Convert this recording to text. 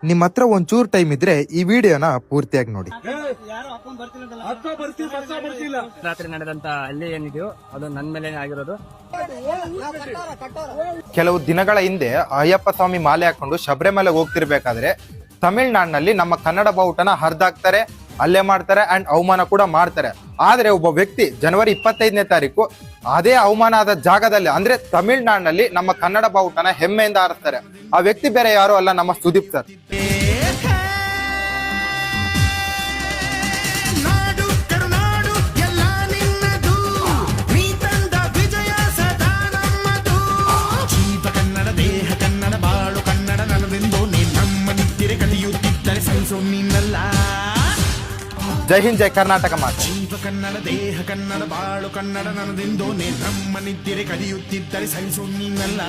ನಿಮ್ಮ ಹತ್ರ ಒಂಚೂರು ಟೈಮ್ ಇದ್ರೆ ಈ ವಿಡಿಯೋನ ಪೂರ್ತಿಯಾಗಿ ನೋಡಿ. ರಾತ್ರಿ ನಡೆದಂತ ಹಲ್ಲೆ ಏನಿದೆಯೋ ಅದು ನನ್ನ ಮೇಲೆ ಆಗಿರೋದು. ಕೆಲವು ದಿನಗಳ ಹಿಂದೆ ಅಯ್ಯಪ್ಪ ಸ್ವಾಮಿ ಮಾಲೆ ಹಾಕೊಂಡು ಶಬರಿಮಲೆಗೆ ಹೋಗ್ತಿರ್ಬೇಕಾದ್ರೆ ತಮಿಳ್ನಾಡಿನಲ್ಲಿ ನಮ್ಮ ಕನ್ನಡ ಬಾವುಟನ ಹರಿದಾಕ್ತಾರೆ, ಹಲ್ಲೆ ಮಾಡ್ತಾರೆ ಅಂಡ್ ಅವಮಾನ ಕೂಡ ಮಾಡ್ತಾರೆ. ಆದ್ರೆ ಒಬ್ಬ ವ್ಯಕ್ತಿ ಜನವರಿ 25ನೇ ತಾರೀಕು ಅದೇ ಅವಮಾನ ಆದ ಜಾಗದಲ್ಲಿ ಅಂದ್ರೆ ತಮಿಳ್ನಾಡಿನಲ್ಲಿ ನಮ್ಮ ಕನ್ನಡ ಬಾವುಟನ ಹೆಮ್ಮೆಯಿಂದ ಹಾರಿಸ್ತಾರೆ. ಆ ವ್ಯಕ್ತಿ ಬೇರೆ ಯಾರು ಅಲ್ಲ, ನಮ್ಮ ಸುದೀಪ್ ಸರ್. ಜೈ ಹಿಂದ್, ಜೈ ಕರ್ನಾಟಕ ಮಾತೆ. ಜೀವ ಕನ್ನಡ, ದೇಹ ಕನ್ನಡ, ಬಾಳು ಕನ್ನಡ ನನ್ನದೆಂದೋ ನಮ್ಮ ನಿದ್ದಿರೆ ಕಲಿಯುತ್ತಿದ್ದರೆ ಸಹಿಸು ನೀನಲ್ಲ.